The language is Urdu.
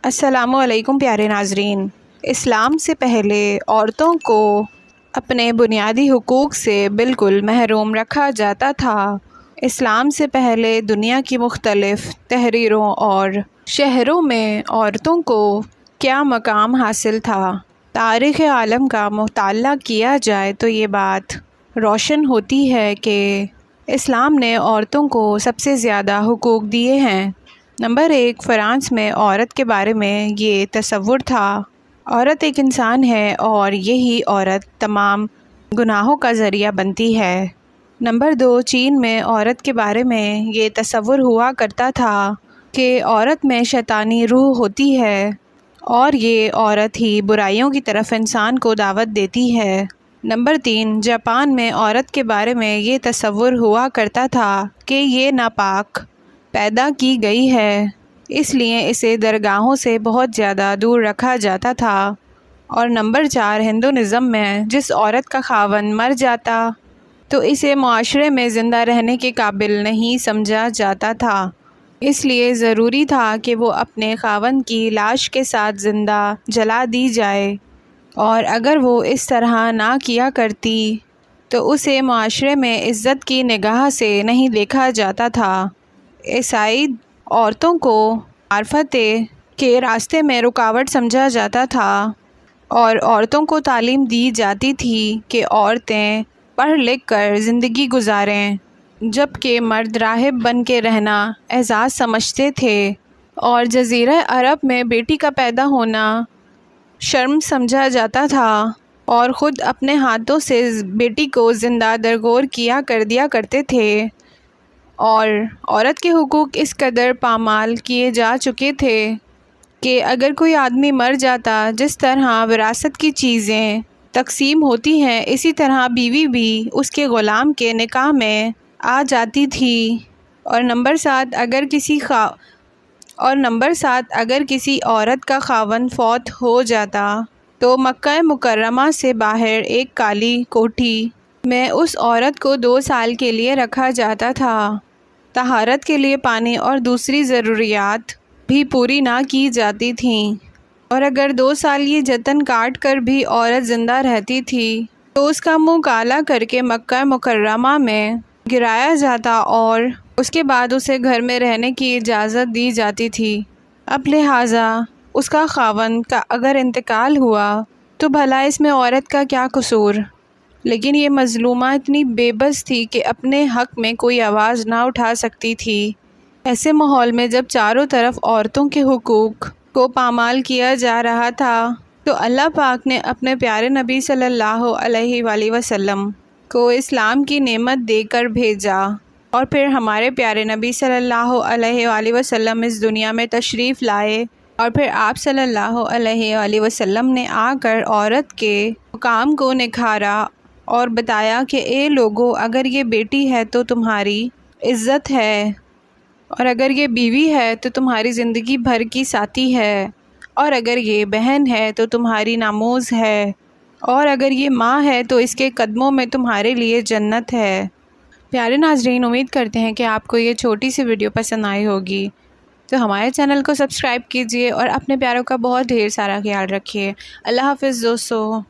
السلام علیکم پیارے ناظرین۔ اسلام سے پہلے عورتوں کو اپنے بنیادی حقوق سے بالکل محروم رکھا جاتا تھا۔ اسلام سے پہلے دنیا کی مختلف تحریروں اور شہروں میں عورتوں کو کیا مقام حاصل تھا۔ تاریخ عالم کا مطالعہ کیا جائے تو یہ بات روشن ہوتی ہے کہ اسلام نے عورتوں کو سب سے زیادہ حقوق دیے ہیں۔ نمبر 1، فرانس میں عورت کے بارے میں یہ تصور تھا، عورت ایک انسان ہے اور یہی عورت تمام گناہوں کا ذریعہ بنتی ہے۔ نمبر 2، چین میں عورت کے بارے میں یہ تصور ہوا کرتا تھا کہ عورت میں شیطانی روح ہوتی ہے اور یہ عورت ہی برائیوں کی طرف انسان کو دعوت دیتی ہے۔ نمبر 3، جاپان میں عورت کے بارے میں یہ تصور ہوا کرتا تھا کہ یہ ناپاک پیدا کی گئی ہے، اس لیے اسے درگاہوں سے بہت زیادہ دور رکھا جاتا تھا۔ اور نمبر 4، ہندوازم میں جس عورت کا خاوند مر جاتا تو اسے معاشرے میں زندہ رہنے کے قابل نہیں سمجھا جاتا تھا، اس لیے ضروری تھا کہ وہ اپنے خاوند کی لاش کے ساتھ زندہ جلا دی جائے، اور اگر وہ اس طرح نہ کیا کرتی تو اسے معاشرے میں عزت کی نگاہ سے نہیں دیکھا جاتا تھا۔ عیسائی عورتوں کو معرفت کے راستے میں رکاوٹ سمجھا جاتا تھا اور عورتوں کو تعلیم دی جاتی تھی کہ عورتیں پڑھ لکھ کر زندگی گزاریں، جبکہ مرد راہب بن کے رہنا اعزاز سمجھتے تھے، اور جزیرہ عرب میں بیٹی کا پیدا ہونا شرم سمجھا جاتا تھا اور خود اپنے ہاتھوں سے بیٹی کو زندہ درگور کیا کرتے تھے، اور عورت کے حقوق اس قدر پامال کیے جا چکے تھے کہ اگر کوئی آدمی مر جاتا، جس طرح وراثت کی چیزیں تقسیم ہوتی ہیں اسی طرح بیوی بھی اس کے غلام کے نکاح میں آ جاتی تھی۔ اور نمبر 7، اگر کسی عورت کا خاوند فوت ہو جاتا تو مکہ مکرمہ سے باہر ایک کالی کوٹھی میں اس عورت کو 2 سال کے لیے رکھا جاتا تھا۔ طہارت کے لیے پانی اور دوسری ضروریات بھی پوری نہ کی جاتی تھیں، اور اگر 2 سال یہ جتن کاٹ کر بھی عورت زندہ رہتی تھی تو اس کا منہ کالا کر کے مکہ مکرمہ میں گرایا جاتا اور اس کے بعد اسے گھر میں رہنے کی اجازت دی جاتی تھی۔ اب لہٰذا اس کا خاوند کا اگر انتقال ہوا تو بھلا اس میں عورت کا کیا قصور؟ لیکن یہ مظلومہ اتنی بے بس تھی کہ اپنے حق میں کوئی آواز نہ اٹھا سکتی تھی۔ ایسے ماحول میں جب چاروں طرف عورتوں کے حقوق کو پامال کیا جا رہا تھا تو اللہ پاک نے اپنے پیارے نبی صلی اللہ علیہ وآلہ وسلم کو اسلام کی نعمت دے کر بھیجا، اور پھر ہمارے پیارے نبی صلی اللہ علیہ وآلہ وسلم اس دنیا میں تشریف لائے، اور پھر آپ صلی اللہ علیہ وآلہ وسلم نے آ کر عورت کے مقام کو نکھارا اور بتایا کہ اے لوگو، اگر یہ بیٹی ہے تو تمہاری عزت ہے، اور اگر یہ بیوی ہے تو تمہاری زندگی بھر کی ساتھی ہے، اور اگر یہ بہن ہے تو تمہاری ناموز ہے، اور اگر یہ ماں ہے تو اس کے قدموں میں تمہارے لیے جنت ہے۔ پیارے ناظرین، امید کرتے ہیں کہ آپ کو یہ چھوٹی سی ویڈیو پسند آئی ہوگی، تو ہمارے چینل کو سبسکرائب کیجئے اور اپنے پیاروں کا بہت ڈھیر سارا خیال رکھیے۔ اللہ حافظ دوستو۔